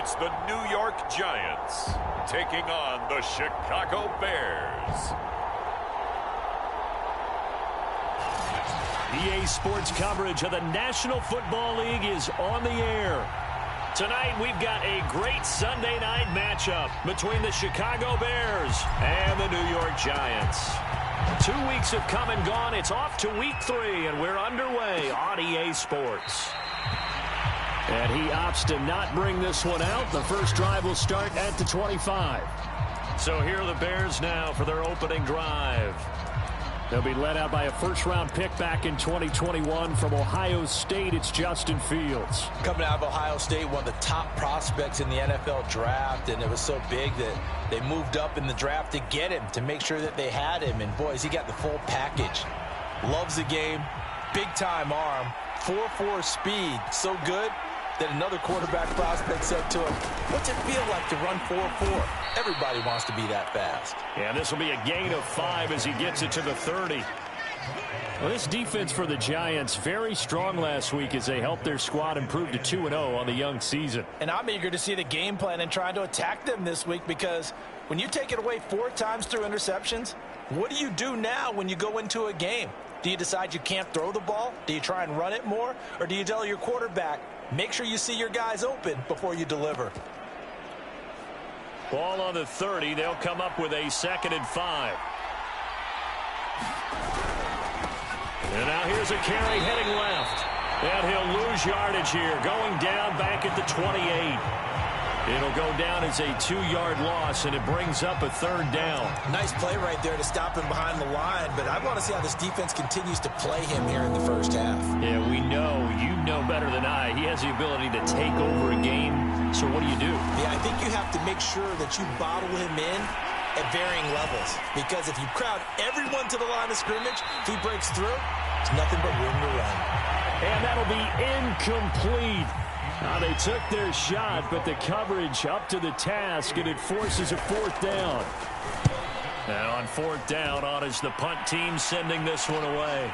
it's the New York Giants taking on the Chicago Bears. EA Sports coverage of the National Football League is on the air. Tonight, we've got a great Sunday night matchup between the Chicago Bears and the New York Giants. 2 weeks have come and gone. It's off to week 3, and we're underway on EA Sports. And he opts to not bring this one out. The first drive will start at the 25. So here are the Bears now for their opening drive. They'll be led out by a first-round pick back in 2021 from Ohio State. It's Justin Fields. Coming out of Ohio State, one of the top prospects in the NFL draft, and it was so big that they moved up in the draft to get him, to make sure that they had him. And, boys, he got the full package. Loves the game, big-time arm, 4.4 speed, so good that another quarterback prospect said to him, "What's it feel like to run 4.4? Everybody wants to be that fast." Yeah, this will be a gain of 5 as he gets it to the 30. Well, this defense for the Giants, very strong last week as they helped their squad improve to 2-0 on the young season. And I'm eager to see the game plan and trying to attack them this week, because when you take it away 4 times through interceptions, what do you do now when you go into a game? Do you decide you can't throw the ball? Do you try and run it more? Or do you tell your quarterback, make sure you see your guys open before you deliver? Ball on the 30. They'll come up with a 2nd and 5. And now here's a carry heading left. And he'll lose yardage here. Going down back at the 28. It'll go down as a 2-yard loss, and it brings up a 3rd down. Nice play right there to stop him behind the line, but I want to see how this defense continues to play him here in the first half. Yeah, we know. You know better than I. He has the ability to take over a game. So what do you do? Yeah, I think you have to make sure that you bottle him in at varying levels, because if you crowd everyone to the line of scrimmage, if he breaks through, it's nothing but room to run. And that'll be incomplete. Now they took their shot, but the coverage up to the task, and it forces a 4th down. Now on 4th down, on is the punt team sending this one away.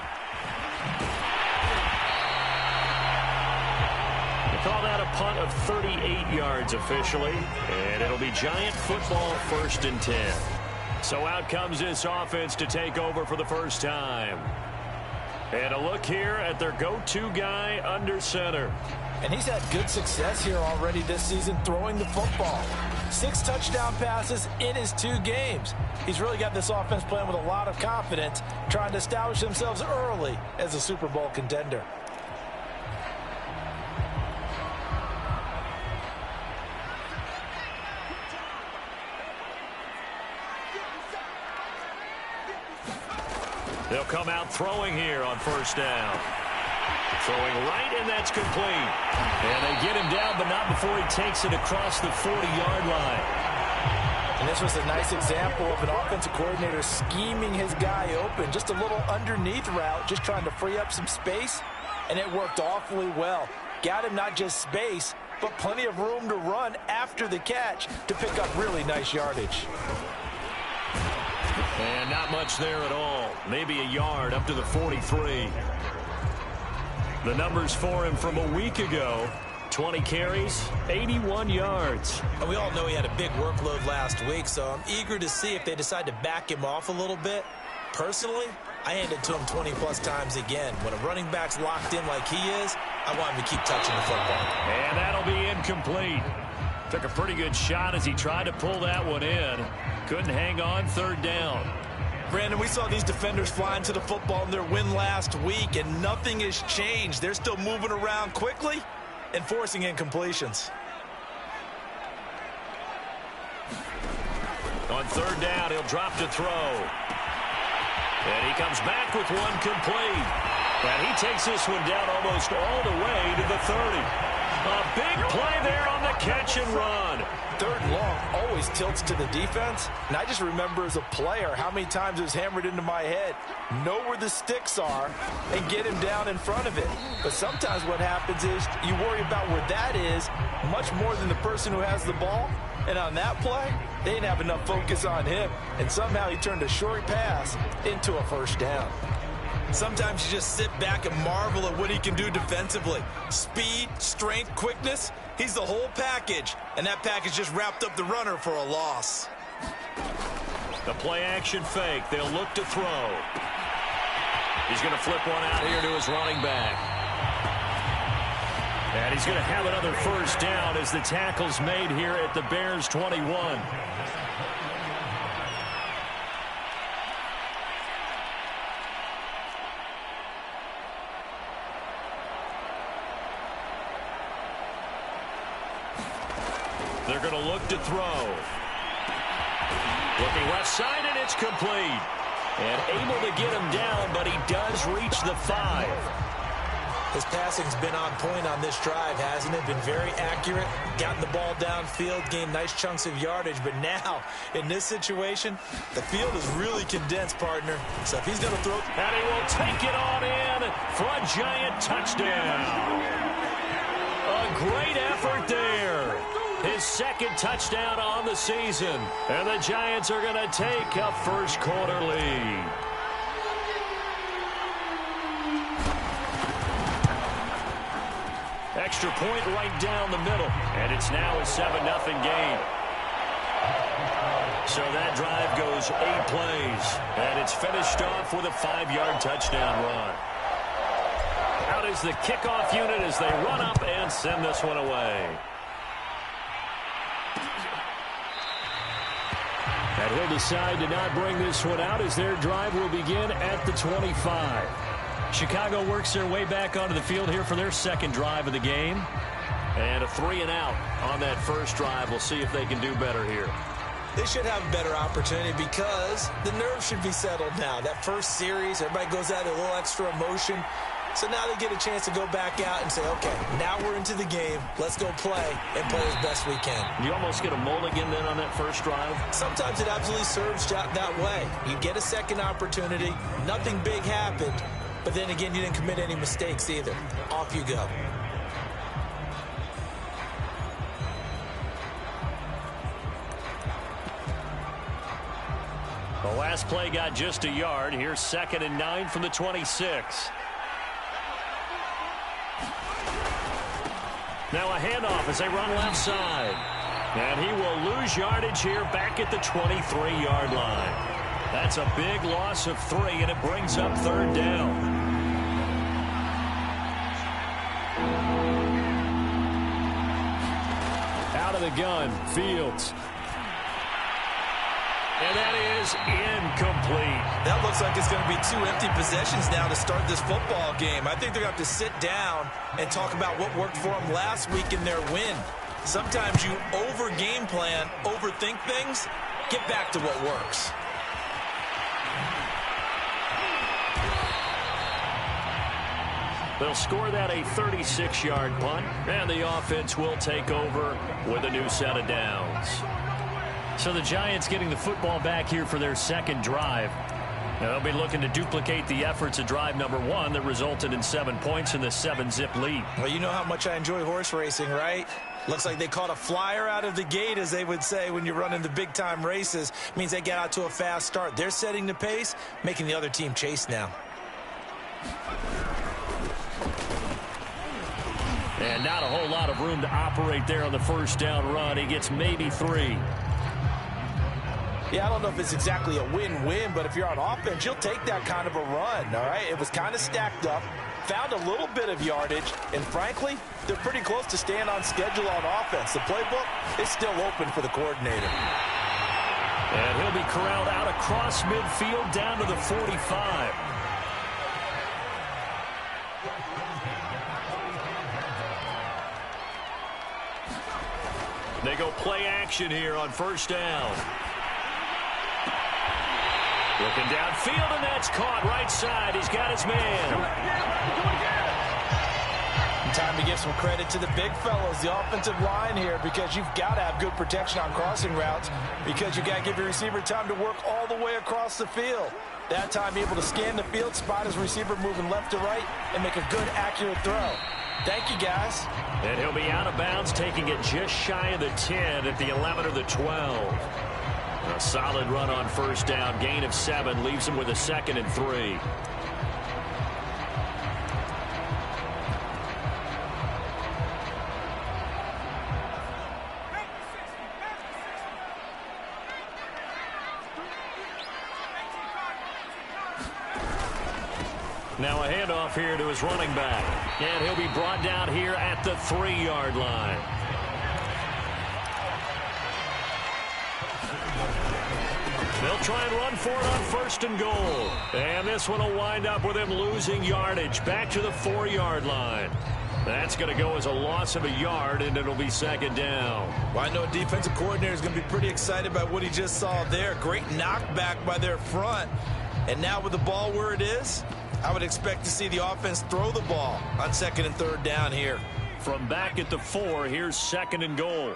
They call that a punt of 38 yards officially, and it'll be Giant football 1st and 10. So out comes this offense to take over for the first time. And a look here at their go-to guy under center. And he's had good success here already this season throwing the football. 6 touchdown passes in his 2 games. He's really got this offense playing with a lot of confidence, trying to establish themselves early as a Super Bowl contender. They'll come out throwing here on 1st down. Throwing right, and that's complete. And they get him down, but not before he takes it across the 40-yard line. And this was a nice example of an offensive coordinator scheming his guy open. Just a little underneath route, just trying to free up some space, and it worked awfully well. Got him not just space, but plenty of room to run after the catch to pick up really nice yardage. And not much there at all. Maybe a yard up to the 43. The numbers for him from a week ago: 20 carries, 81 yards. And we all know he had a big workload last week, so I'm eager to see if they decide to back him off a little bit. Personally, I hand it to him 20-plus times again. When a running back's locked in like he is, I want him to keep touching the football. And that'll be incomplete. Took a pretty good shot as he tried to pull that one in. Couldn't hang on 3rd down. Brandon, we saw these defenders flying to the football in their win last week, and nothing has changed. They're still moving around quickly and forcing incompletions. On 3rd down, he'll drop to throw. And he comes back with one complete. And he takes this one down almost all the way to the 30. A big play there on the catch and run. 3rd and long always tilts to the defense. And I just remember as a player how many times it was hammered into my head. Know where the sticks are and get him down in front of it. But sometimes what happens is you worry about where that is much more than the person who has the ball. And on that play, they didn't have enough focus on him. And somehow he turned a short pass into a 1st down. Sometimes you just sit back and marvel at what he can do defensively. Speed, strength, quickness. He's the whole package, and that package just wrapped up the runner for a loss. The play-action fake. They'll look to throw. He's going to flip one out here to his running back. And he's going to have another first down as the tackle's made here at the Bears' 21. They're going to look to throw. Looking left side, and it's complete. And able to get him down, but he does reach the 5. His passing's been on point on this drive, hasn't it? Been very accurate, gotten the ball downfield, gained nice chunks of yardage. But now, in this situation, the field is really condensed, partner. So if he's going to throw... And he will take it on in for a Giant touchdown. A great effort there. His second touchdown on the season. And the Giants are going to take a first quarter lead. Extra point right down the middle. And it's now a 7-0 game. So that drive goes 8 plays. And it's finished off with a 5-yard touchdown run. Out is the kickoff unit as they run up and send this one away. And he'll decide to not bring this one out as their drive will begin at the 25. Chicago works their way back onto the field here for their second drive of the game. And a 3-and-out on that first drive. We'll see if they can do better here. They should have a better opportunity because the nerves should be settled now. That first series, everybody goes out a little extra emotion. So now they get a chance to go back out and say, okay, now we're into the game. Let's go play and play as best we can. You almost get a mulligan then on that first drive? Sometimes it absolutely serves that way. You get a second opportunity. Nothing big happened. But then again, you didn't commit any mistakes either. Off you go. The last play got just a yard. Here's 2nd and 9 from the 26. Now a handoff as they run left side. And he will lose yardage here back at the 23-yard line. That's a big loss of 3, and it brings up 3rd down. Out of the gun, Fields. And that is incomplete. That looks like it's going to be 2 empty possessions now to start this football game. I think they're going to have to sit down and talk about what worked for them last week in their win. Sometimes you over-game plan, overthink things, get back to what works. They'll score that a 36-yard punt, and the offense will take over with a new set of downs. So the Giants getting the football back here for their second drive. Now they'll be looking to duplicate the efforts of drive number 1 that resulted in 7 points in the 7-zip lead. Well, you know how much I enjoy horse racing, right? Looks like they caught a flyer out of the gate, as they would say when you're running the big-time races. Means they get out to a fast start. They're setting the pace, making the other team chase now. And not a whole lot of room to operate there on the first down run. He gets maybe 3. Yeah, I don't know if it's exactly a win-win, but if you're on offense, you'll take that kind of a run, all right? It was kind of stacked up, found a little bit of yardage, and frankly, they're pretty close to staying on schedule on offense. The playbook is still open for the coordinator. And he'll be corralled out across midfield down to the 45. They go play action here on first down. Looking downfield, and that's caught right side. He's got his man. Time to give some credit to the big fellows, the offensive line here, because you've got to have good protection on crossing routes, because you've got to give your receiver time to work all the way across the field. That time, able to scan the field, spot his receiver moving left to right, and make a good, accurate throw. Thank you, guys. And he'll be out of bounds, taking it just shy of the 10 at the 11 or the 12. A solid run on first down. Gain of 7 leaves him with a 2nd and 3. Now a handoff here to his running back. And he'll be brought down here at the 3-yard line. They'll try and run for it on 1st and goal. And this one will wind up with him losing yardage back to the 4-yard line. That's going to go as a loss of a yard, and it'll be 2nd down. Well, I know a defensive coordinator is going to be pretty excited by what he just saw there. Great knockback by their front. And now with the ball where it is, I would expect to see the offense throw the ball on 2nd and 3rd down here. From back at the 4, here's 2nd and goal.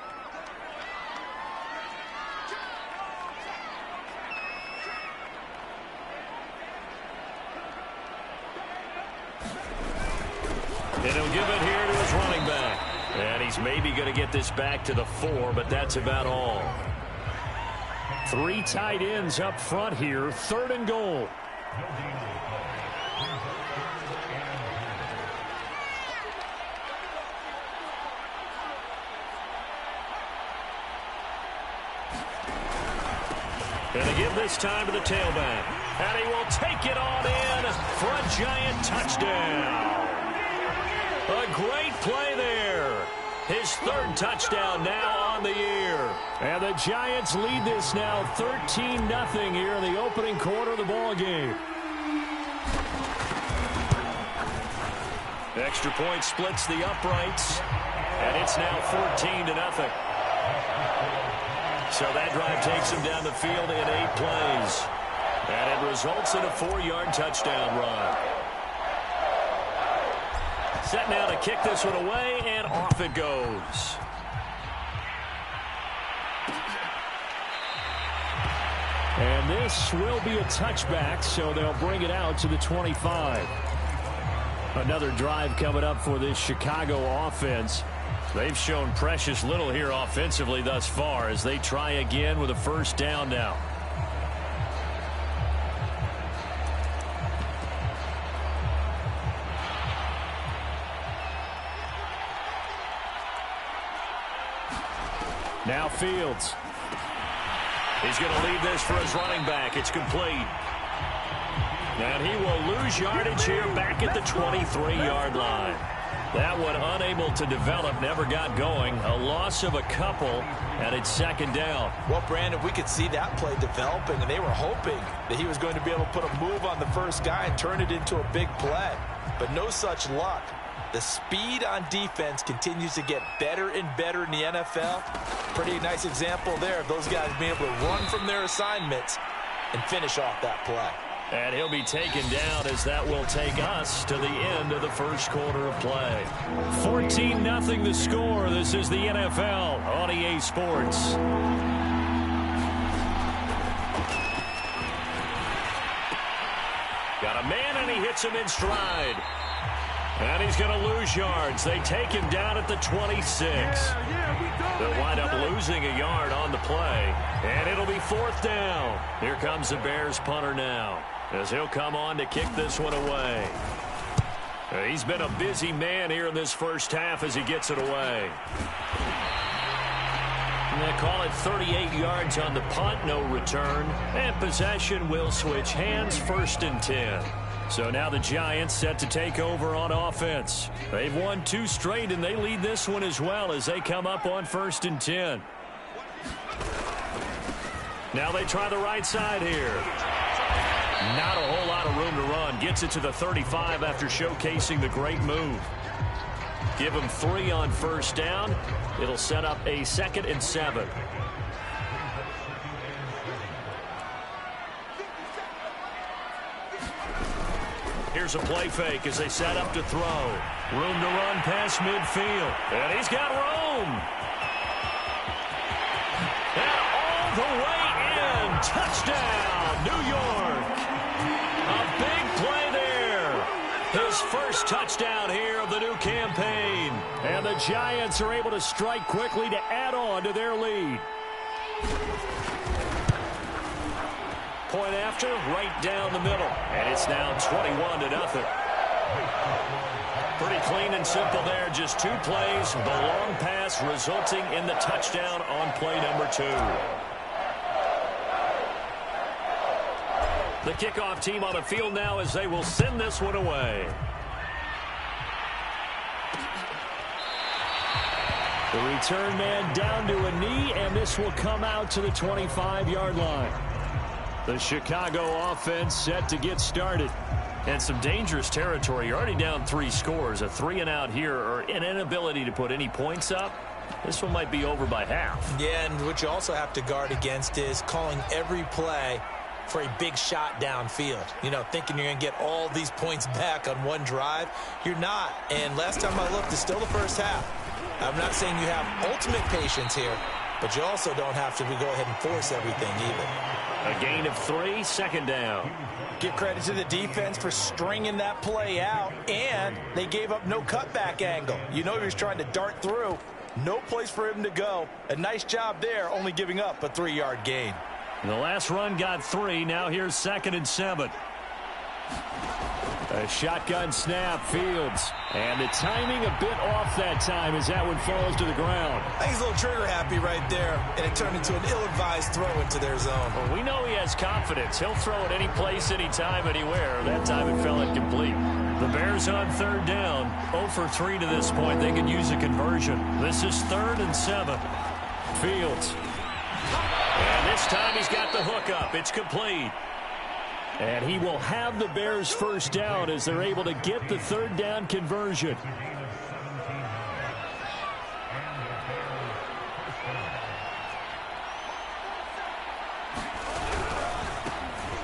And he'll give it here to his running back. And he's maybe going to get this back to the 4, but that's about all. 3 tight ends up front here, 3rd and goal. And they give this time to the tailback. And he will take it on in for a Giant touchdown. A great play there. His 3rd touchdown now on the year. And the Giants lead this now 13-0 here in the opening quarter of the ball game. Extra point splits the uprights. And it's now 14-0. So that drive takes him down the field in 8 plays. And it results in a 4-yard touchdown run. Set now to kick this one away, and off it goes. And this will be a touchback, so they'll bring it out to the 25. Another drive coming up for this Chicago offense. They've shown precious little here offensively thus far as they try again with a 1st down now. Now Fields. He's going to lead this for his running back. It's complete. And he will lose yardage here back at the 23-yard line. That one unable to develop, never got going. A loss of a couple, and it's 2nd down. Well, Brandon, we could see that play developing, and they were hoping that he was going to be able to put a move on the first guy and turn it into a big play. But no such luck. The speed on defense continues to get better and better in the NFL. Pretty nice example there of those guys being able to run from their assignments and finish off that play. And he'll be taken down as that will take us to the end of the 1st quarter of play. 14-0 the score. This is the NFL on EA Sports. Got a man, and he hits him in stride. And he's going to lose yards. They take him down at the 26. They'll wind up losing a yard on the play. And it'll be 4th down. Here comes the Bears punter now, as he'll come on to kick this one away. He's been a busy man here in this 1st half as he gets it away. And they call it 38 yards on the punt, no return. And possession will switch hands, 1st and 10. So now the Giants set to take over on offense. They've won 2 straight, and they lead this one as well as they come up on 1st and 10. Now they try the right side here. Not a whole lot of room to run. Gets it to the 35 after showcasing the great move. Give him 3 on 1st down. It'll set up a 2nd and 7. Here's a play fake as they set up to throw. Room to run past midfield. And he's got room. And all the way in. Touchdown, New York. A big play there. His 1st touchdown here of the new campaign. And the Giants are able to strike quickly to add on to their lead. Point after, right down the middle. And it's now 21-0. Pretty clean and simple there. Just 2 plays. The long pass resulting in the touchdown on play number 2. The kickoff team on the field now as they will send this one away. The return man down to a knee, and this will come out to the 25-yard line. The Chicago offense set to get started. And some dangerous territory. You're already down 3 scores. A 3-and-out here, or an inability to put any points up. This one might be over by half. Yeah, and what you also have to guard against is calling every play for a big shot downfield. You know, thinking you're going to get all these points back on one drive. You're not. And last time I looked, it's still the first half. I'm not saying you have ultimate patience here, but you also don't have to go ahead and force everything either. A gain of 3, second down. Give credit to the defense for stringing that play out, and they gave up no cutback angle. You know he was trying to dart through. No place for him to go. A nice job there, only giving up a 3-yard gain. The last run got 3. Now here's 2nd and 7. A shotgun snap, Fields. And the timing a bit off that time as that one falls to the ground. I think he's a little trigger happy right there, and it turned into an ill-advised throw into their zone. Well, we know he has confidence. He'll throw it any place, anytime, anywhere. That time it fell incomplete. The Bears on 3rd down. 0 for 3 to this point. They could use a conversion. This is 3rd and 7. Fields. And this time he's got the hook up. It's complete. And he will have the Bears first down as they're able to get the 3rd down conversion.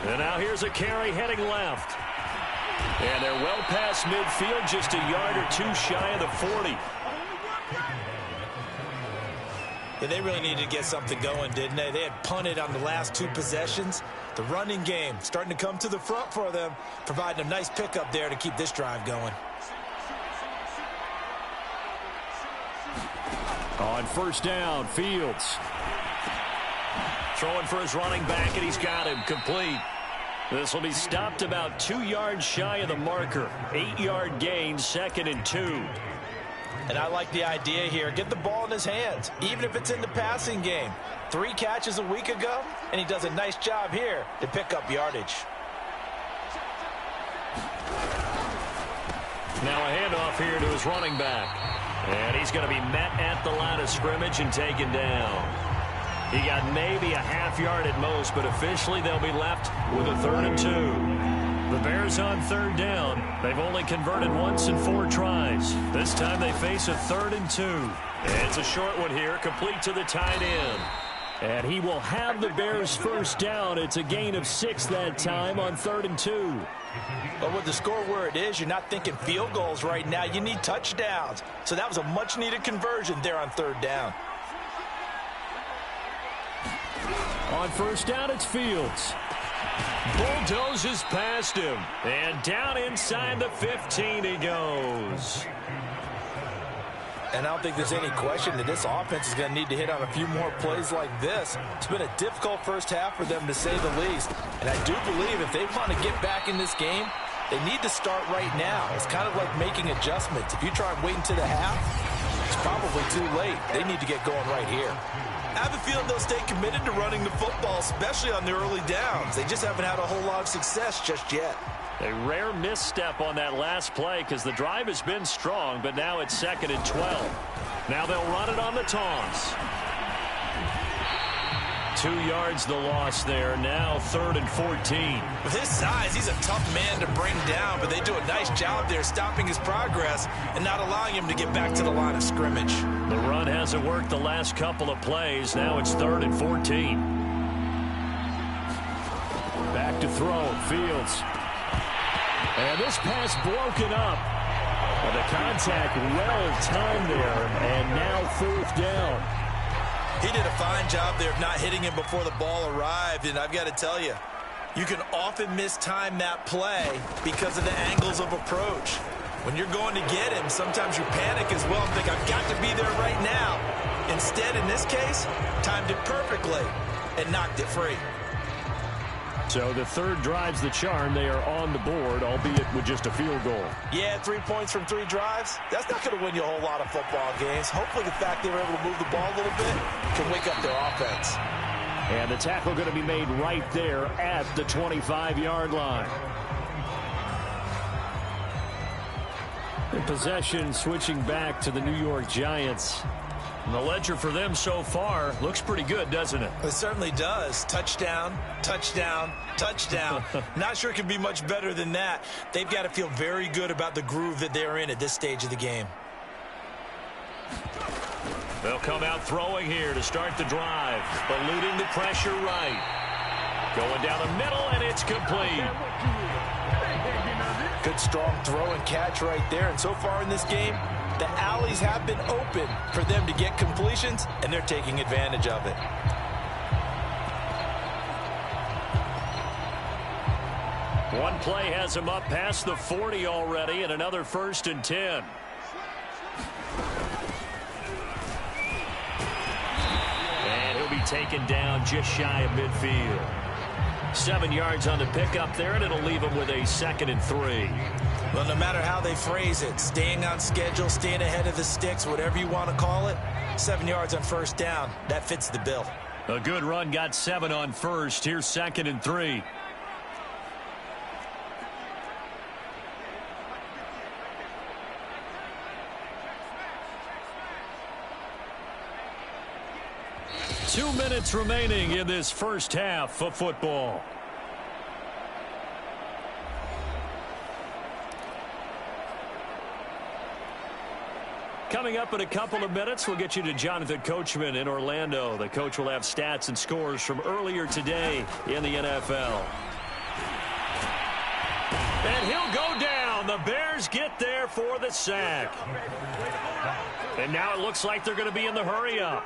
And now here's a carry heading left. And they're well past midfield, just a yard or 2 shy of the 40. Yeah, they really needed to get something going, didn't they? They had punted on the last 2 possessions. The running game starting to come to the front for them, providing a nice pickup there to keep this drive going. On 1st down, Fields. Throwing for his running back, and he's got him complete. This will be stopped about 2 yards shy of the marker. 8-yard gain, 2nd and 2. And I like the idea here. Get the ball in his hands, even if it's in the passing game. 3 catches a week ago, and he does a nice job here to pick up yardage. Now a handoff here to his running back. And he's going to be met at the line of scrimmage and taken down. He got maybe a half yard at most, but officially they'll be left with a 3rd and 2. The Bears on 3rd down. They've only converted once in 4 tries. This time they face a 3rd and 2. It's a short one here, complete to the tight end. And he will have the Bears first down. It's a gain of 6 that time on 3rd and 2. But with the score where it is, you're not thinking field goals right now. You need touchdowns. So that was a much-needed conversion there on 3rd down. On 1st down, it's Fields. Bulldozes past him. And down inside the 15 he goes. And I don't think there's any question that this offense is going to need to hit on a few more plays like this. It's been a difficult first half for them, to say the least. And I do believe if they want to get back in this game, they need to start right now. It's kind of like making adjustments. If you try and wait until the half, it's probably too late. They need to get going right here. I have a feeling they'll stay committed to running the football, especially on the early downs. They just haven't had a whole lot of success just yet. A rare misstep on that last play because the drive has been strong, but now it's 2nd and 12. Now they'll run it on the toss. 2 yards the loss there. Now 3rd and 14. With his size, he's a tough man to bring down, but they do a nice job there stopping his progress and not allowing him to get back to the line of scrimmage. The run hasn't worked the last couple of plays. Now it's 3rd and 14. Back to throw. Fields. And this pass broken up. But the contact well timed there. And now 4th down. He did a fine job there of not hitting him before the ball arrived. And I've got to tell you, you can often mistime that play because of the angles of approach. When you're going to get him, sometimes you panic as well and think, I've got to be there right now. Instead, in this case, timed it perfectly and knocked it free. So the 3rd drives the charm. They are on the board, albeit with just a field goal. Yeah, 3 points from 3 drives. That's not going to win you a whole lot of football games. Hopefully the fact they were able to move the ball a little bit can wake up their offense. And the tackle going to be made right there at the 25-yard line. The possession switching back to the New York Giants. And the ledger for them so far looks pretty good, doesn't it? It certainly does. Touchdown, touchdown, touchdown. Not sure it can be much better than that. They've got to feel very good about the groove that they're in at this stage of the game. They'll come out throwing here to start the drive. Eluding the pressure right. Going down the middle, and it's complete. Good strong throw and catch right there. And so far in this game, the alleys have been open for them to get completions, and they're taking advantage of it. One play has him up past the 40 already, and another 1st and 10. And he'll be taken down just shy of midfield. 7 yards on the pickup there, and it'll leave him with a 2nd and 3. Well, no matter how they phrase it, staying on schedule, staying ahead of the sticks, whatever you want to call it, 7 yards on 1st down, that fits the bill. A good run, got 7 on 1st. Here's 2nd and 3. Two minutes remaining in this first half of football. Coming up in a couple of minutes, we'll get you to Jonathan Coachman in Orlando. The coach will have stats and scores from earlier today in the NFL. And he'll go down. The Bears get there for the sack. And now it looks like they're going to be in the hurry-up.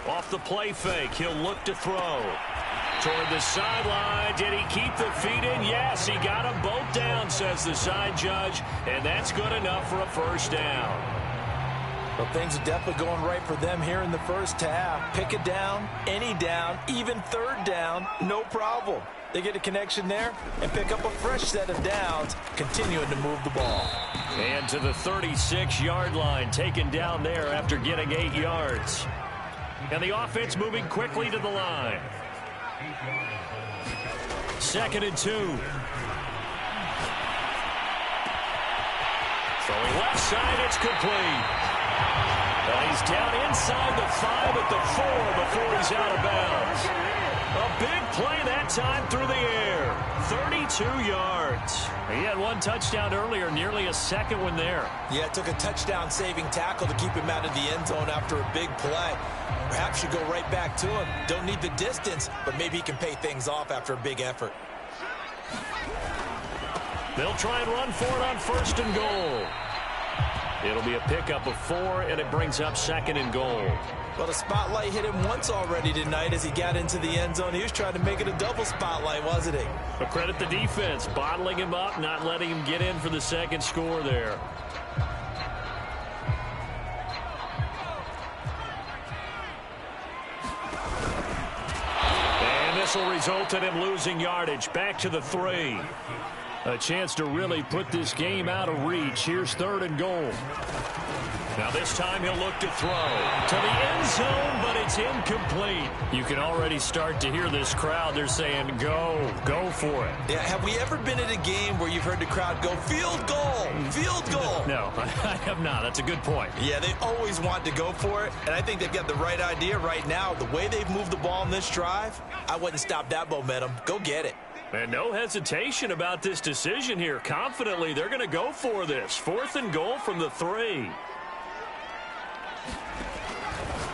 Off the play fake, he'll look to throw. Toward the sideline, did he keep the feet in? Yes, he got them both down, says the side judge, and that's good enough for a 1st down. Well, things are definitely going right for them here in the first half. Pick a down, any down, even 3rd down, no problem. They get a connection there and pick up a fresh set of downs, continuing to move the ball. And to the 36-yard line, taken down there after getting 8 yards. And the offense moving quickly to the line. 2nd and 2. Throwing left side, it's complete. Well, he's down inside the 5 at the 4 before he's out of bounds. A big play that time through the air. 32 yards. He had one touchdown earlier, nearly a 2nd one there. Yeah, it took a touchdown-saving tackle to keep him out of the end zone after a big play. Perhaps you go right back to him. Don't need the distance, but maybe he can pay things off after a big effort. They'll try and run for it on 1st and goal. It'll be a pickup of 4, and it brings up 2nd and goal. Well, the spotlight hit him once already tonight as he got into the end zone. He was trying to make it a double spotlight, wasn't he? But credit the defense, bottling him up, not letting him get in for the 2nd score there. And this will result in him losing yardage. Back to the 3. A chance to really put this game out of reach. Here's 3rd and goal. Now this time he'll look to throw to the end zone, but it's incomplete. You can already start to hear this crowd. They're saying, go for it. Yeah, have we ever been at a game where you've heard the crowd go, field goal, field goal? No, I have not. That's a good point. Yeah, they always want to go for it, and I think they've got the right idea right now. The way they've moved the ball in this drive, I wouldn't stop that momentum. Go get it. And no hesitation about this decision here. Confidently, they're going to go for this. 4th and goal from the 3.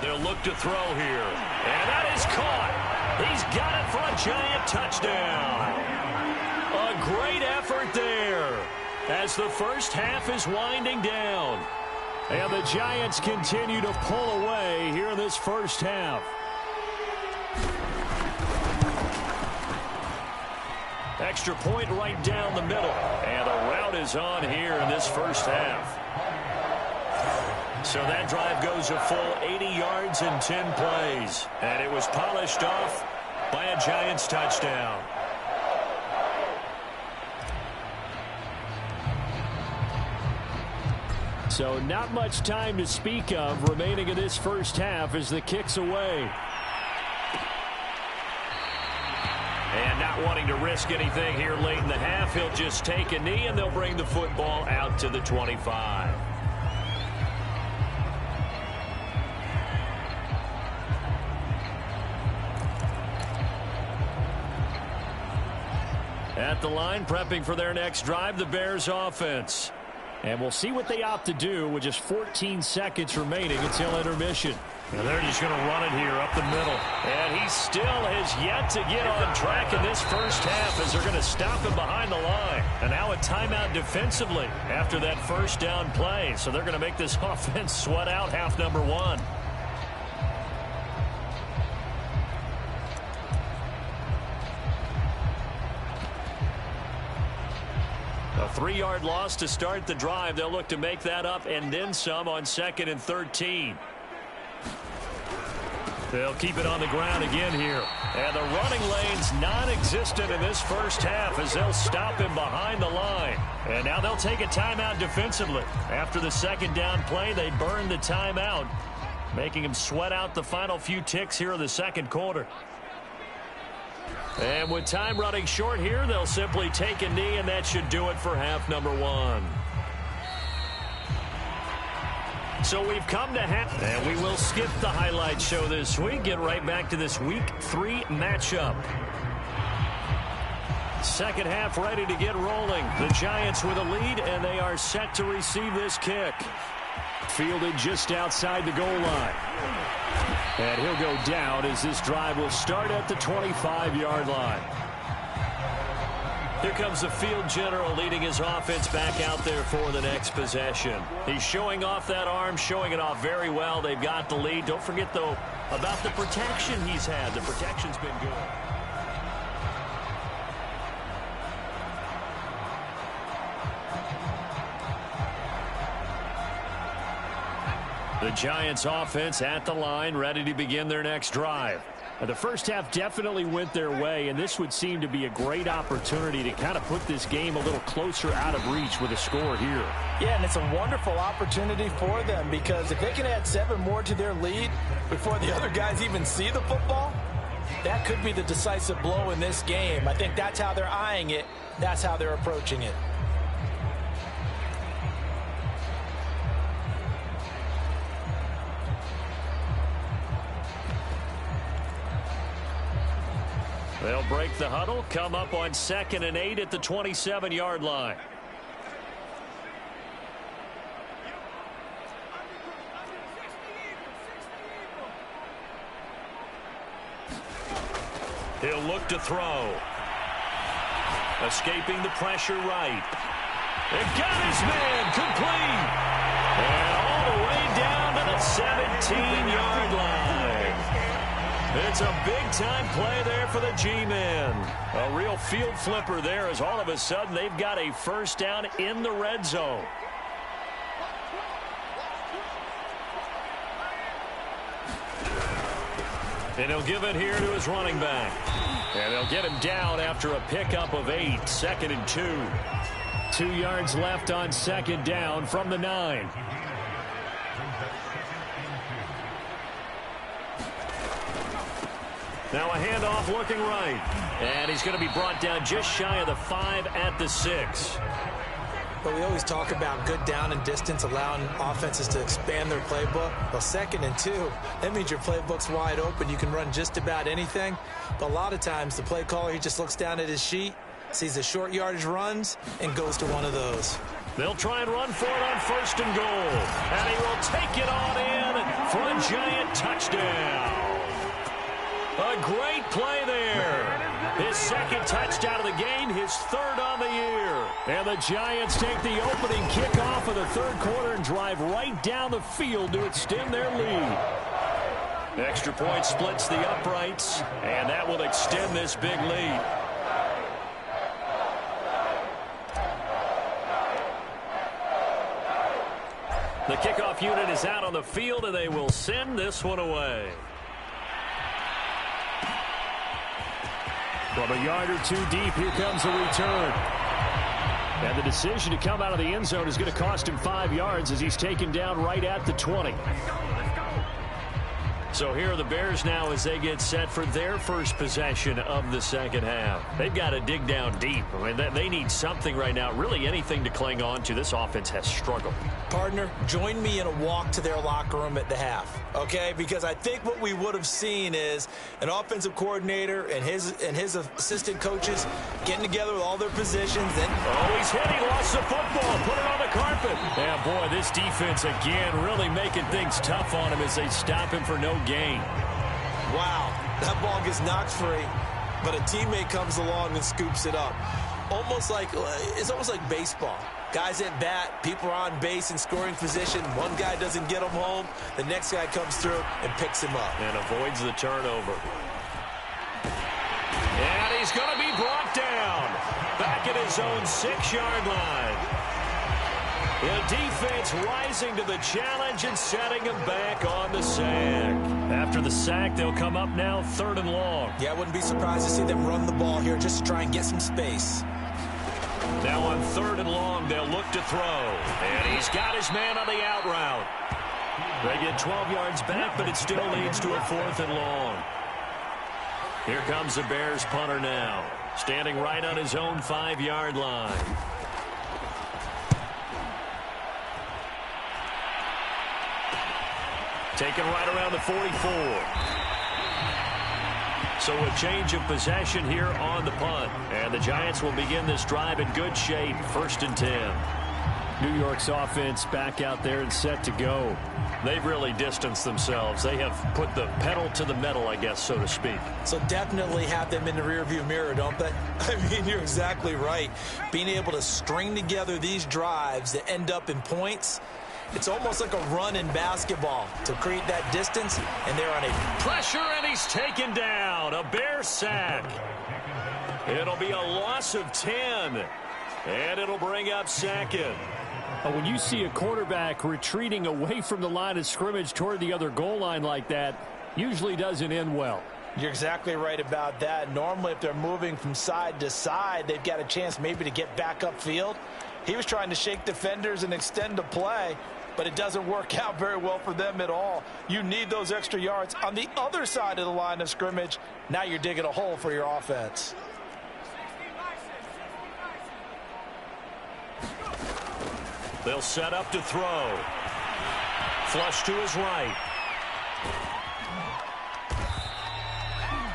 They'll look to throw here. And that is caught. He's got it for a giant touchdown. A great effort there as the first half is winding down. And the Giants continue to pull away here in this first half. Extra point right down the middle. And the route is on here in this first half. So that drive goes a full 80 yards in 10 plays. And it was polished off by a Giants touchdown. So not much time to speak of remaining in this first half as the kick's away. And not wanting to risk anything here late in the half, he'll just take a knee and they'll bring the football out to the 25. At the line, prepping for their next drive, the Bears offense. And we'll see what they opt to do with just 14 seconds remaining until intermission. And they're just going to run it here up the middle. And he still has yet to get on track in this first half as they're going to stop him behind the line. And now a timeout defensively after that first down play. So they're going to make this offense sweat out half number one. A 3-yard loss to start the drive. They'll look to make that up and then some on 2nd and 13. They'll keep it on the ground again here. And the running lane's non-existent in this first half as they'll stop him behind the line. And now they'll take a timeout defensively. After the second down play, they burn the timeout, making him sweat out the final few ticks here in the second quarter. And with time running short here, they'll simply take a knee, and that should do it for half number one. So we've come to half, and we will skip the highlight show this week. Get right back to this Week 3 matchup. Second half ready to get rolling. The Giants with a lead, and they are set to receive this kick. Fielded just outside the goal line. And he'll go down as this drive will start at the 25-yard line. Here comes the field general leading his offense back out there for the next possession. He's showing off that arm, showing it off very well. They've got the lead. Don't forget, though, about the protection he's had. The protection's been good. The Giants offense at the line, ready to begin their next drive. Now, the first half definitely went their way, and this would seem to be a great opportunity to kind of put this game a little closer out of reach with a score here. Yeah, and it's a wonderful opportunity for them because if they can add 7 more to their lead before the other guys even see the football, that could be the decisive blow in this game. I think that's how they're eyeing it. That's how they're approaching it. They'll break the huddle, come up on 2nd and 8 at the 27-yard line. He'll look to throw. Escaping the pressure right. And got his man complete. And all the way down to the 17-yard line. It's a big-time play there for the G-men. A real field flipper there as all of a sudden they've got a first down in the red zone. And he'll give it here to his running back. And they'll get him down after a pickup of 8, 2nd and 2. 2 yards left on 2nd down from the 9. Now a handoff looking right. And he's going to be brought down just shy of the 5 at the 6. But we always talk about good down and distance, allowing offenses to expand their playbook. Well, 2nd and 2, that means your playbook's wide open. You can run just about anything. But a lot of times the play caller, he just looks down at his sheet, sees the short yardage runs, and goes to one of those. They'll try and run for it on 1st and goal. And he will take it on in for a Giant touchdown. A great play there. His 2nd touchdown of the game, his 3rd on the year. And the Giants take the opening kickoff of the 3rd quarter and drive right down the field to extend their lead. Extra point splits the uprights, and that will extend this big lead. The kickoff unit is out on the field, and they will send this one away. From a yard or 2 deep, here comes a return. And the decision to come out of the end zone is going to cost him 5 yards as he's taken down right at the 20. So here are the Bears now as they get set for their first possession of the second half. They've got to dig down deep. I mean, they need something right now, really anything to cling on to. This offense has struggled. Partner, join me in a walk to their locker room at the half, okay? Because I think what we would have seen is an offensive coordinator and his assistant coaches getting together with all their positions. Oh, he's hit. He lost the football. Put it on the carpet. Yeah, boy, this defense again really making things tough on him as they stop him for no gain. Wow, that ball gets knocked free, but a teammate comes along and scoops it up. It's almost like baseball. Guys at bat, people are on base in scoring position. One guy doesn't get him home. The next guy comes through and picks him up. And avoids the turnover. And he's going to be brought down. Back at his own 6-yard line. The defense rising to the challenge and setting him back on the sack. After the sack, they'll come up now 3rd and long. Yeah, I wouldn't be surprised to see them run the ball here just to try and get some space. Now on 3rd and long, they'll look to throw. And he's got his man on the out route. They get 12 yards back, but it still leads to a 4th and long. Here comes the Bears punter now. Standing right on his own 5-yard line. Taken right around the 44. So a change of possession here on the punt. And the Giants will begin this drive in good shape. 1st and 10. New York's offense back out there and set to go. They've really distanced themselves. They have put the pedal to the metal, I guess, so to speak. So definitely have them in the rearview mirror, don't they? I mean, you're exactly right. Being able to string together these drives that end up in points, it's almost like a run in basketball to create that distance, and they're on a pressure, and he's taken down. A Bear sack. It'll be a loss of 10, and it'll bring up 2nd. When you see a quarterback retreating away from the line of scrimmage toward the other goal line like that, usually doesn't end well. You're exactly right about that. Normally, if they're moving from side to side, they've got a chance maybe to get back upfield. He was trying to shake defenders and extend the play, but it doesn't work out very well for them at all. You need those extra yards on the other side of the line of scrimmage. Now you're digging a hole for your offense. They'll set up to throw. Flush to his right.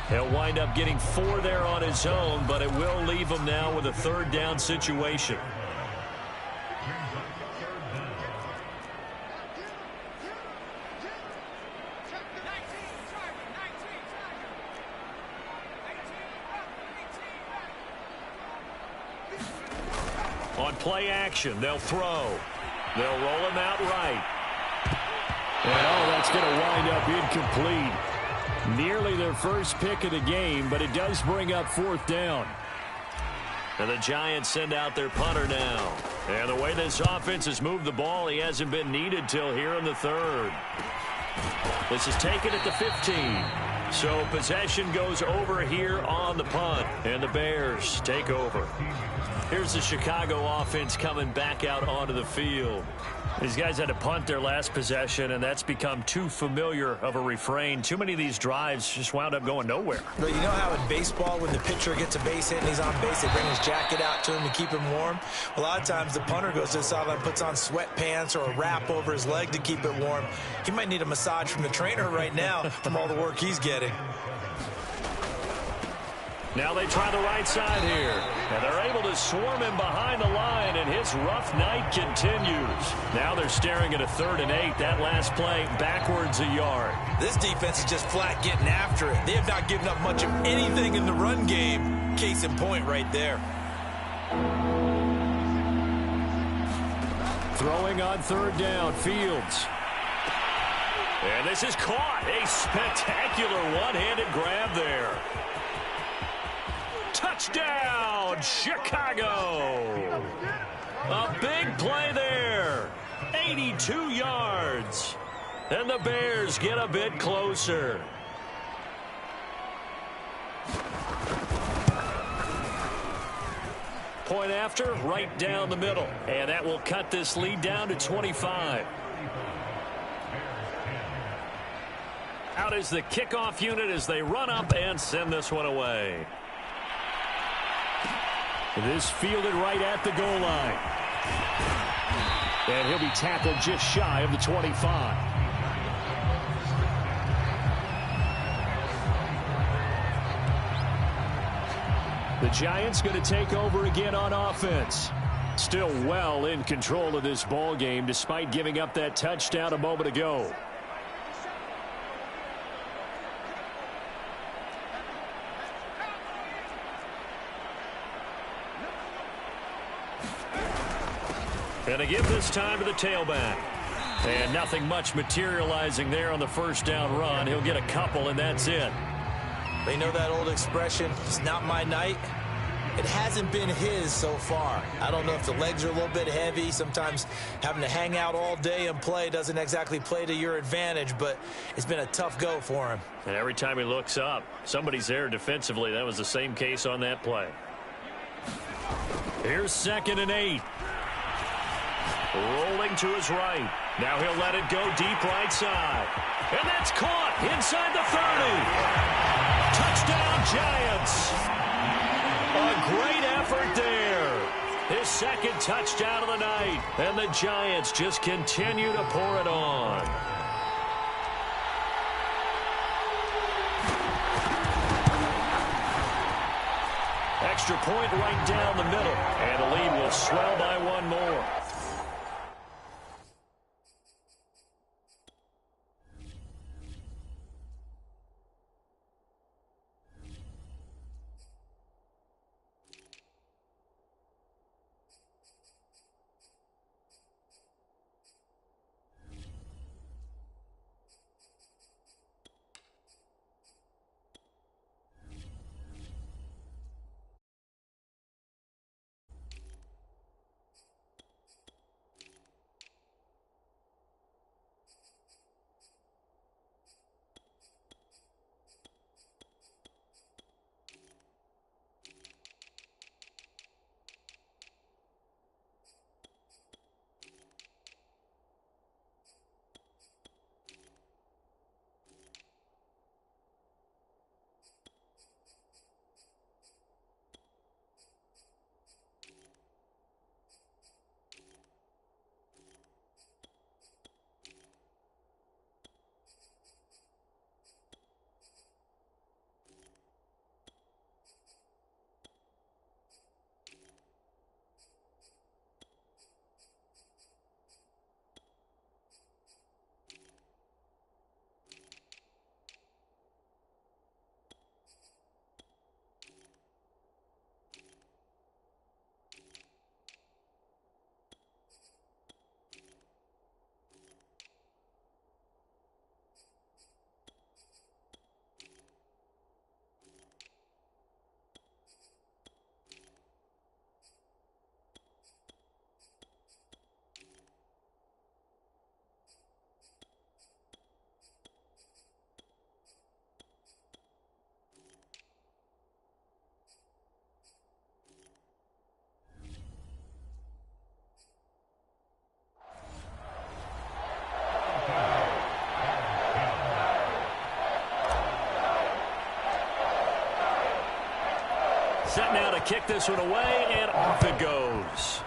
He'll wind up getting 4 there on his own, but it will leave him now with a 3rd down situation. On play action, they'll throw. They'll roll him out right. And that's going to wind up incomplete. Nearly their first pick of the game, but it does bring up 4th down. And the Giants send out their punter now. And the way this offense has moved the ball, he hasn't been needed till here in the 3rd. This is taken at the 15. So possession goes over here on the punt. And the Bears take over. Here's the Chicago offense coming back out onto the field. These guys had to punt their last possession, and that's become too familiar of a refrain. Too many of these drives just wound up going nowhere. But you know how in baseball, when the pitcher gets a base hit and he's on base, they bring his jacket out to him to keep him warm? A lot of times the punter goes to the sideline, puts on sweatpants or a wrap over his leg to keep it warm. He might need a massage from the trainer right now from all the work he's getting. Now they try the right side here. And they're able to swarm him behind the line, and his rough night continues. Now they're staring at a 3rd and 8. That last play backwards a yard. This defense is just flat getting after it. They have not given up much of anything in the run game. Case in point right there. Throwing on 3rd down, Fields. And this is caught. A spectacular one-handed grab there. Touchdown, Chicago! A big play there. 82 yards. And the Bears get a bit closer. point after, right down the middle. And that will cut this lead down to 25. Out is the kickoff unit as they run up and send this one away. This fielded right at the goal line. And he'll be tackled just shy of the 25. The Giants going to take over again on offense. Still well in control of this ball game despite giving up that touchdown a moment ago. And to give this time to the tailback. And nothing much materializing there on the first down run. He'll get a couple, and that's it. They know that old expression, it's not my night. It hasn't been his so far. I don't know if the legs are a little bit heavy. Sometimes having to hang out all day and play doesn't exactly play to your advantage, but it's been a tough go for him. And every time he looks up, somebody's there defensively. That was the same case on that play. Here's 2nd and 8. Rolling to his right. Now he'll let it go deep right side. And that's caught inside the 30. Touchdown, Giants. A great effort there. His 2nd touchdown of the night. And the Giants just continue to pour it on. Extra point right down the middle. And the lead will swell by one more. Set now to kick this one away, and off it goes.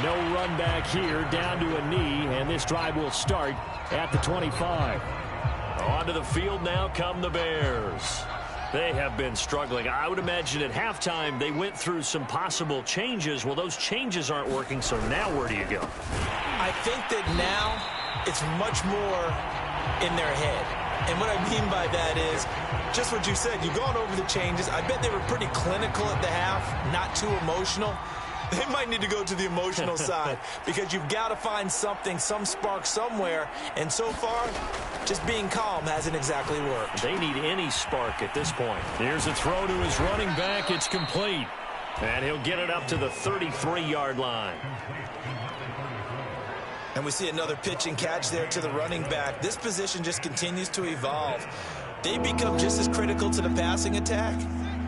No run back here, down to a knee, and this drive will start at the 25. Onto the field now come the Bears. They have been struggling. I would imagine at halftime they went through some possible changes. Well, those changes aren't working, so now where do you go? I think that now it's much more in their head. And what I mean by that is just what you said. You've gone over the changes. I bet they were pretty clinical at the half, not too emotional. They might need to go to the emotional side because you've got to find something, some spark somewhere. And so far, just being calm hasn't exactly worked. They need any spark at this point. Here's a throw to his running back. It's complete. And he'll get it up to the 33-yard line. And we see another pitch and catch there to the running back. This position just continues to evolve. they become just as critical to the passing attack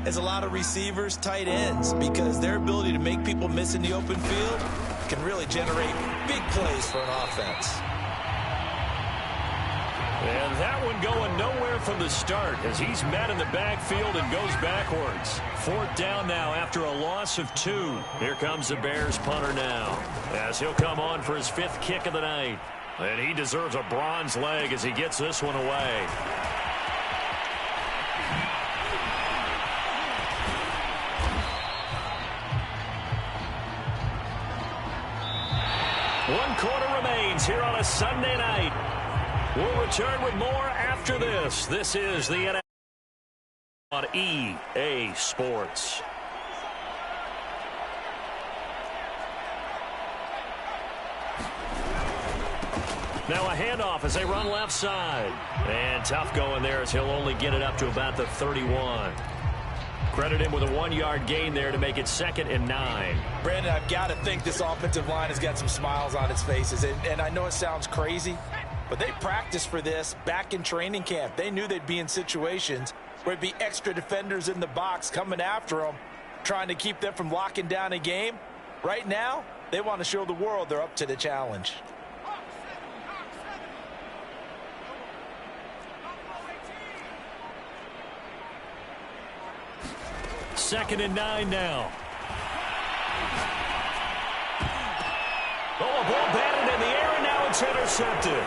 as a lot of receivers, tight ends, because their ability to make people miss in the open field can really generate big plays for an offense. And that one going nowhere from the start as he's met in the backfield and goes backwards. 4th down now after a loss of 2. Here comes the Bears punter now as he'll come on for his 5th kick of the night. And he deserves a bronze leg as he gets this one away. One quarter remains here on a Sunday night. We'll return with more after this. This is the NFL on EA Sports. Now a handoff as they run left side. And tough going there as he'll only get it up to about the 31. Credit him with a 1-yard gain there to make it 2nd and 9. Brandon, I've got to think this offensive line has got some smiles on its faces. And I know it sounds crazy, but they practiced for this back in training camp. They knew they'd be in situations where it'd be extra defenders in the box coming after them, trying to keep them from locking down a game. Right now, they want to show the world they're up to the challenge. Second and 9 now. Oh, a ball batted in the air, and now it's intercepted.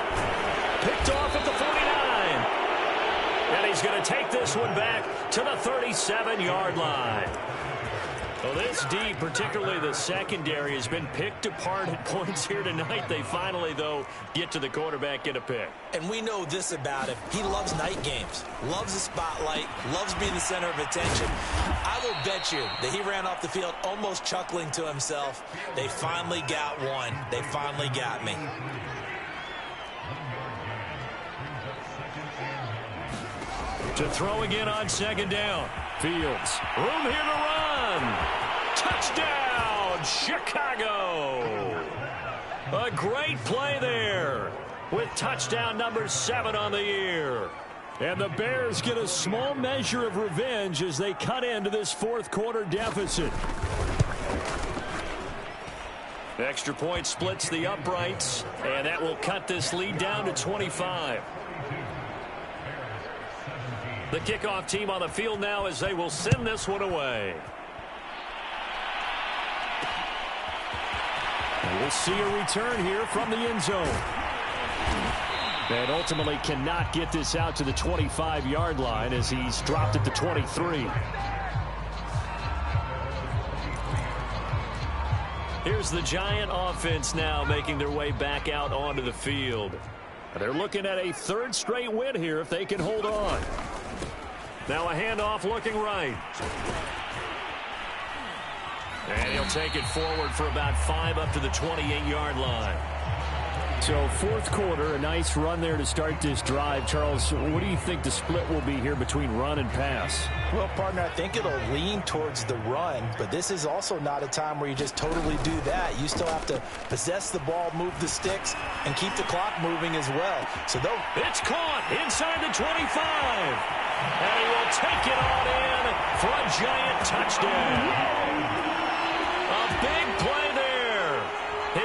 Picked off at the 49. And he's going to take this one back to the 37-yard line. Well, this D, particularly the secondary, has been picked apart at points here tonight. They finally, though, get to the quarterback, get a pick. And we know this about him. He loves night games, loves the spotlight, loves being the center of attention. I will bet you that he ran off the field almost chuckling to himself. They finally got one. They finally got me. To throw again on 2nd down. Fields. Room here to run. Touchdown, Chicago. A great play there with touchdown number 7 on the year. And the Bears get a small measure of revenge as they cut into this 4th quarter deficit. Extra point splits the uprights, and that will cut this lead down to 25. The kickoff team on the field now as they will send this one away. And we'll see a return here from the end zone. And ultimately cannot get this out to the 25-yard line as he's dropped at the 23. Here's the Giant offense now making their way back out onto the field. They're looking at a 3rd straight win here if they can hold on. Now a handoff looking right. And he'll take it forward for about 5 up to the 28-yard line. So 4th quarter, a nice run there to start this drive. Charles, what do you think the split will be here between run and pass? Well, partner, I think it'll lean towards the run, but this is also not a time where you just totally do that. You still have to possess the ball, move the sticks, and keep the clock moving as well. So it's caught inside the 25. And he will take it on in for a Giant touchdown. A big play there.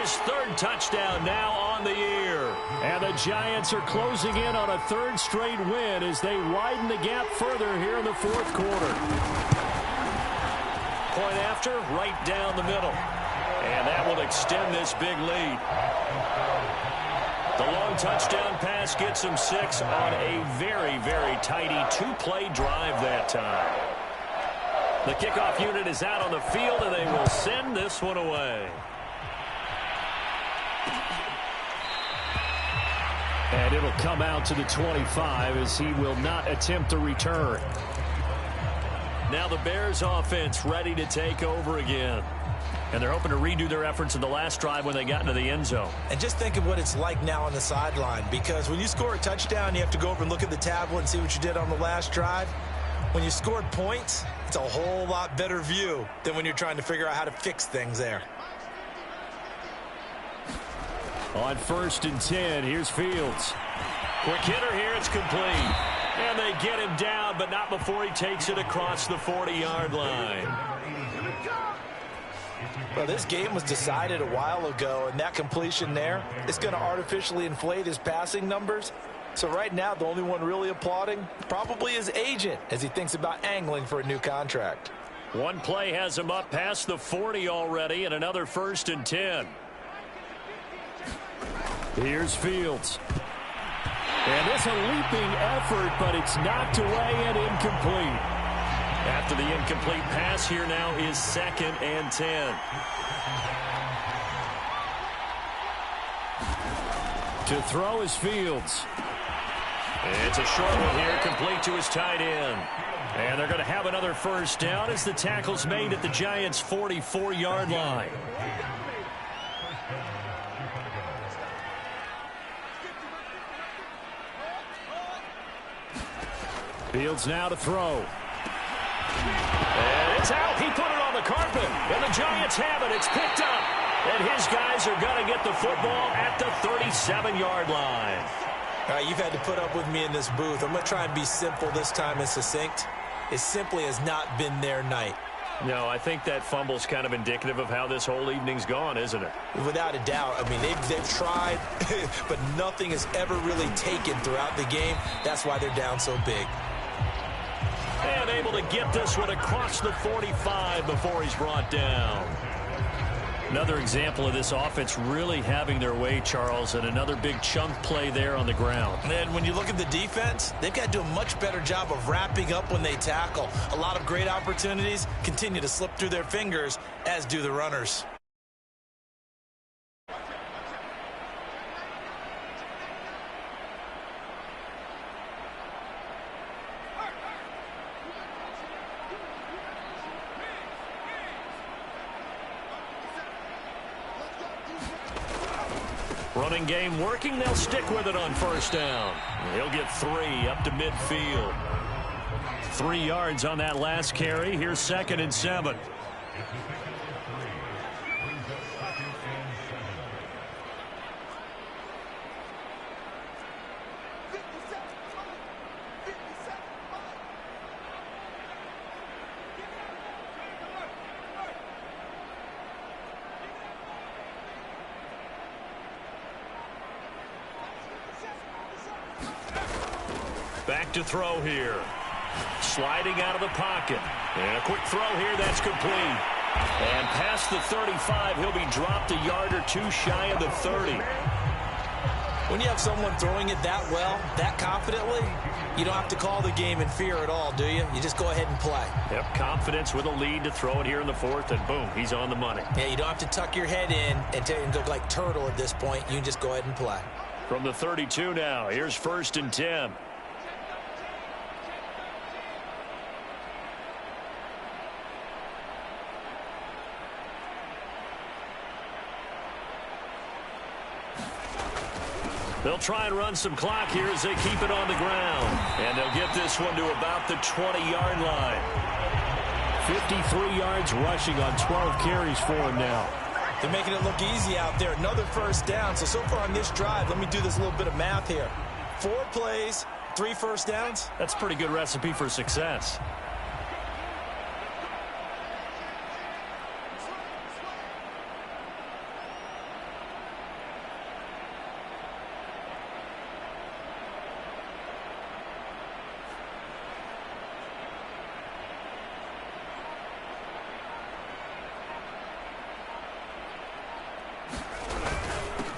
His 3rd touchdown now on the year. And the Giants are closing in on a 3rd straight win as they widen the gap further here in the 4th quarter. Point after, right down the middle. And that will extend this big lead. The long touchdown pass gets him 6 on a very, very tidy 2-play drive that time. The kickoff unit is out on the field, and they will send this one away. And it'll come out to the 25 as he will not attempt to return. Now the Bears offense ready to take over again. And they're hoping to redo their efforts in the last drive when they got into the end zone. And just think of what it's like now on the sideline, because when you score a touchdown, you have to go over and look at the tablet and see what you did on the last drive. When you scored points, it's a whole lot better view than when you're trying to figure out how to fix things there. On 1st and 10, here's Fields. Quick hitter here, it's complete. And they get him down, but not before he takes it across the 40-yard line. Well, this game was decided a while ago, and that completion there is going to artificially inflate his passing numbers. So right now, the only one really applauding probably his agent as he thinks about angling for a new contract. One play has him up past the 40 already, and another 1st and 10. Here's Fields. And it's a leaping effort, but it's knocked away and incomplete. After the incomplete pass, here now is 2nd and 10. To throw is Fields. It's a short one here, complete to his tight end. And they're going to have another 1st down as the tackle's made at the Giants' 44-yard line. Fields now to throw. And it's out. He put it on the carpet. And the Giants have it. It's picked up. And his guys are going to get the football at the 37-yard line. All right, you've had to put up with me in this booth. I'm going to try and be simple this time and succinct. It simply has not been their night. No, I think that fumble's kind of indicative of how this whole evening's gone, isn't it? Without a doubt. I mean, they've tried, but nothing has ever really taken throughout the game. That's why they're down so big. And able to get this one across the 45 before he's brought down. Another example of this offense really having their way, Charles, and another big chunk play there on the ground. And when you look at the defense, they've got to do a much better job of wrapping up when they tackle. A lot of great opportunities continue to slip through their fingers, as do the runners. Running game working. They'll stick with it on 1st down. He'll get 3 up to midfield. 3 yards on that last carry. Here's 2nd and 7. Back to throw here. Sliding out of the pocket. And a quick throw here that's complete. And past the 35, he'll be dropped a yard or 2 shy of the 30. When you have someone throwing it that well, that confidently, you don't have to call the game in fear at all, do you? You just go ahead and play. Yep, confidence with a lead to throw it here in the 4th, and boom, he's on the money. Yeah, you don't have to tuck your head in and go like turtle at this point. You can just go ahead and play. From the 32 now, here's 1st and 10. They'll try and run some clock here as they keep it on the ground. And they'll get this one to about the 20-yard line. 53 yards rushing on 12 carries for him now. They're making it look easy out there. Another 1st down. So far on this drive, let me do this little bit of math here. 4 plays, 3 1st downs. That's a pretty good recipe for success.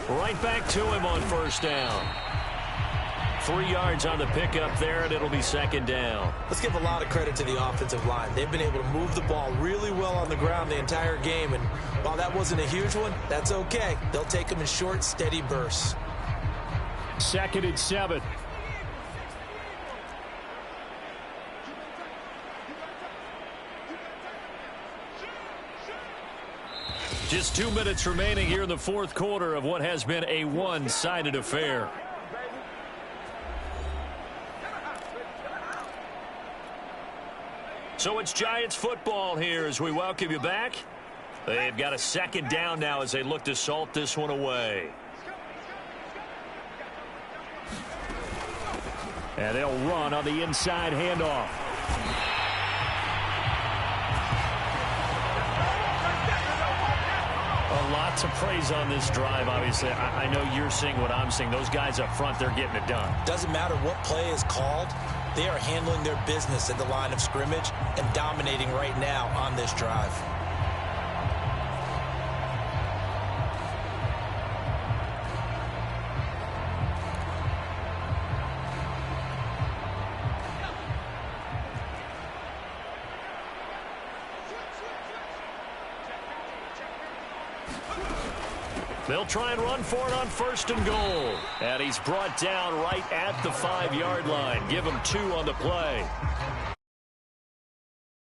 Right back to him on 1st down. 3 yards on the pickup there, and it'll be 2nd down. Let's give a lot of credit to the offensive line. They've been able to move the ball really well on the ground the entire game, and while that wasn't a huge one, that's okay. They'll take them in short, steady bursts. 2nd and 7. Just 2 minutes remaining here in the 4th quarter of what has been a one-sided affair. So it's Giants football here as we welcome you back. They've got a 2nd down now as they look to salt this one away. And they'll run on the inside handoff. A lot to praise on this drive, obviously. I know you're seeing what I'm seeing. Those guys up front, they're getting it done. Doesn't matter what play is called. They are handling their business at the line of scrimmage and dominating right now on this drive. They'll try and run for it on 1st and goal. And he's brought down right at the 5-yard line. Give him 2 on the play.